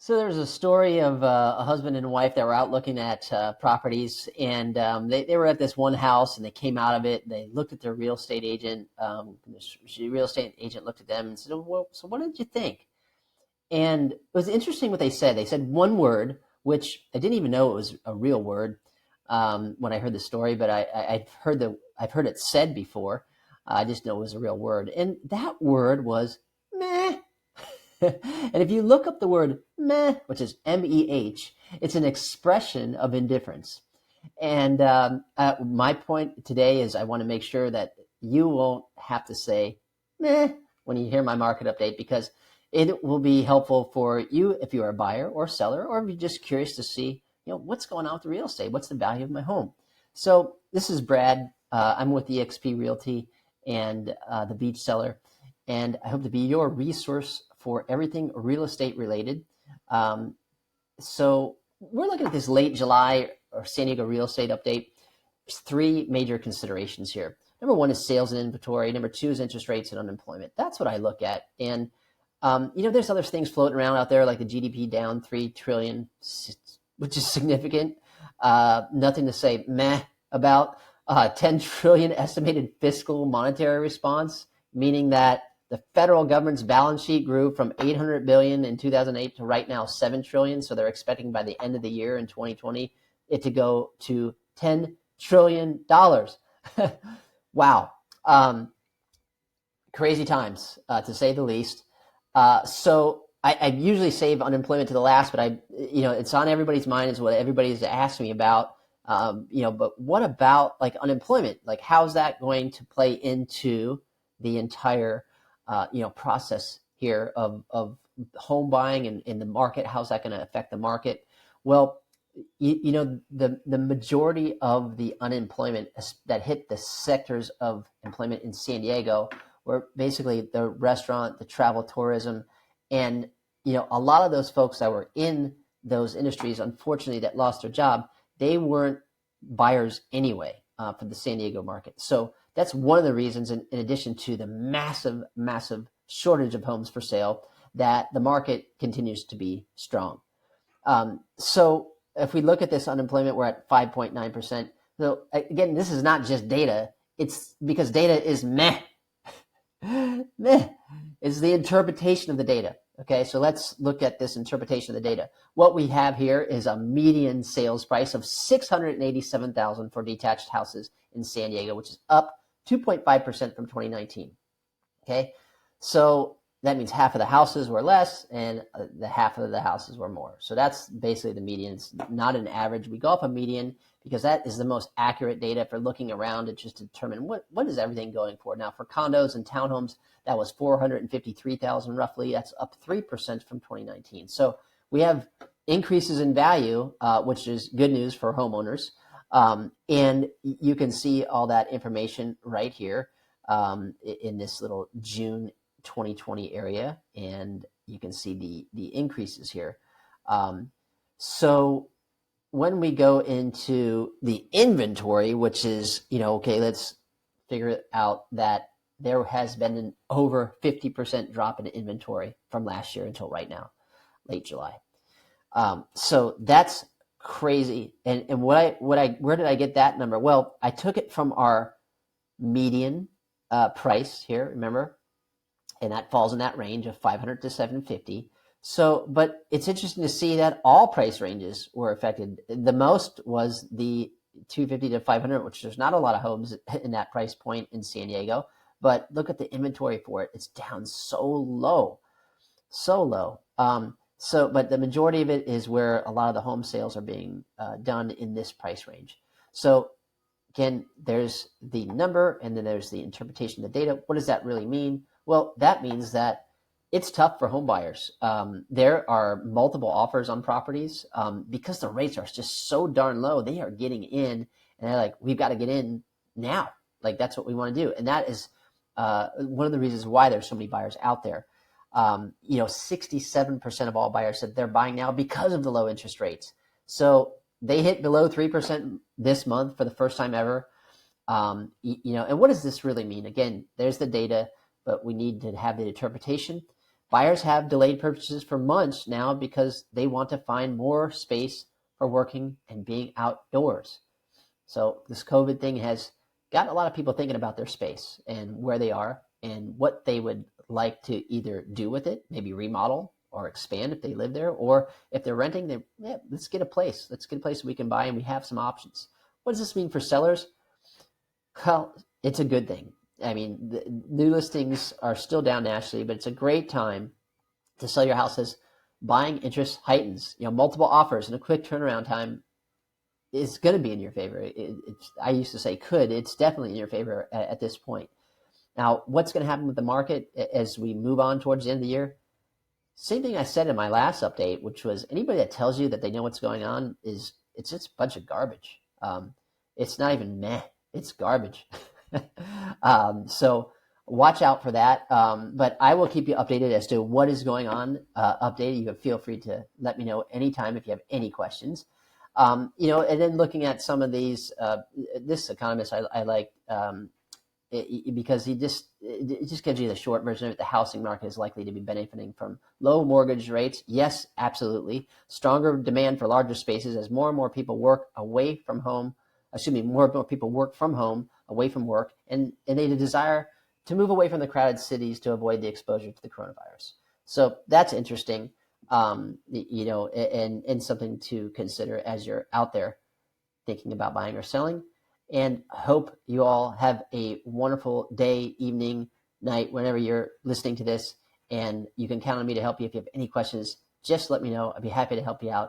So there's a story of a husband and wife that were out looking at properties, and they were at this one house, and they came out of it. They looked at their real estate agent. The real estate agent looked at them and said, "Well, so what did you think?" And it was interesting what they said. They said one word, which I didn't even know it was a real word when I heard the story, but I've heard it said before. I just know it was a real word, and that word was meh. And if you look up the word meh, which is MEH, it's an expression of indifference. And my point today is I want to make sure that you won't have to say meh when you hear my market update, because it will be helpful for you if you're a buyer or seller, or if you're just curious to see, what's going on with the real estate, what's the value of my home. So this is Brad. I'm with eXp Realty and the Beach Seller, and I hope to be your resource for everything real estate related. So we're looking at this late July or San Diego real estate update. There's three major considerations here. Number one is sales and inventory. Number two is interest rates and unemployment. That's what I look at. And there's other things floating around out there, like the GDP down 3 trillion, which is significant. Nothing to say meh about. 10 trillion estimated fiscal monetary response, meaning that the federal government's balance sheet grew from 800 billion in 2008 to right now 7 trillion. So they're expecting by the end of the year in 2020 it to go to $10 trillion. Wow. Crazy times, to say the least. So I usually save unemployment to the last, but it's on everybody's mind, is what everybody's asking me about. But what about like unemployment? Like, how's that going to play into the entire process here of home buying and in the market? How's that going to affect the market? Well, the majority of the unemployment that hit the sectors of employment in San Diego were basically the restaurant, the travel, tourism, and a lot of those folks that were in those industries, unfortunately, that lost their job, they weren't buyers anyway for the San Diego market. So that's one of the reasons, in addition to the massive shortage of homes for sale, that the market continues to be strong. So if we look at this unemployment, we're at 5.9%. So again, this is not just data. It's because data is meh. Meh. It's the interpretation of the data. Okay, so let's look at this interpretation of the data. What we have here is a median sales price of $687,000 for detached houses in San Diego, which is up 2.5% from 2019. Okay, so that means half of the houses were less and the half of the houses were more. So that's basically the median. It's not an average. We go off a median because that is the most accurate data for looking around to just determine what is everything going for. Now, for condos and townhomes, that was 453,000 roughly. That's up 3% from 2019. So we have increases in value, which is good news for homeowners. And you can see all that information right here in this little June 2020 area, and you can see the increases here. So when we go into the inventory, which is, okay, let's figure it out that there has been an over 50% drop in inventory from last year until right now, late July. So that's crazy. And where did I get that number? Well, I took it from our median price here, remember, and that falls in that range of 500 to 750. So, but it's interesting to see that all price ranges were affected. The most was the 250 to 500, which there's not a lot of homes in that price point in San Diego. But look at the inventory for it; it's down so low, so low. But the majority of it is where a lot of the home sales are being done in this price range. So again, there's the number, and then there's the interpretation of the data. What does that really mean? Well, that means that it's tough for home buyers. There are multiple offers on properties because the rates are just so darn low. They are getting in, and they're like, we've got to get in now. Like, that's what we want to do. And that is one of the reasons why there's so many buyers out there. 67% of all buyers said they're buying now because of the low interest rates. So they hit below 3% this month for the first time ever. And what does this really mean? Again, there's the data, but we need to have the interpretation. Buyers have delayed purchases for months now because they want to find more space for working and being outdoors. So this COVID thing has got a lot of people thinking about their space and where they are and what they would like to either do with it, maybe remodel or expand if they live there, or if they're renting, let's get a place. Let's get a place we can buy, and we have some options. What does this mean for sellers? Well, it's a good thing. I mean, the new listings are still down nationally, but it's a great time to sell your house as buying interest heightens. Multiple offers and a quick turnaround time is going to be in your favor. I used to say could. It's definitely in your favor at this point. Now, what's going to happen with the market as we move on towards the end of the year? Same thing I said in my last update, which was anybody that tells you that they know what's going on it's just a bunch of garbage. It's not even meh. It's garbage. So watch out for that. But I will keep you updated as to what is going on. Updated. You can feel free to let me know anytime if you have any questions. And then looking at some of these, this economist I like, because it just gives you the short version of it. The housing market is likely to be benefiting from low mortgage rates. Yes, absolutely. Stronger demand for larger spaces as more and more people work away from home. More and more people work from home, away from work, and they desire to move away from the crowded cities to avoid the exposure to the coronavirus. So that's interesting, and something to consider as you're out there thinking about buying or selling. And hope you all have a wonderful day, evening, night, whenever you're listening to this. And you can count on me to help you. If you have any questions, just let me know. I'd be happy to help you out.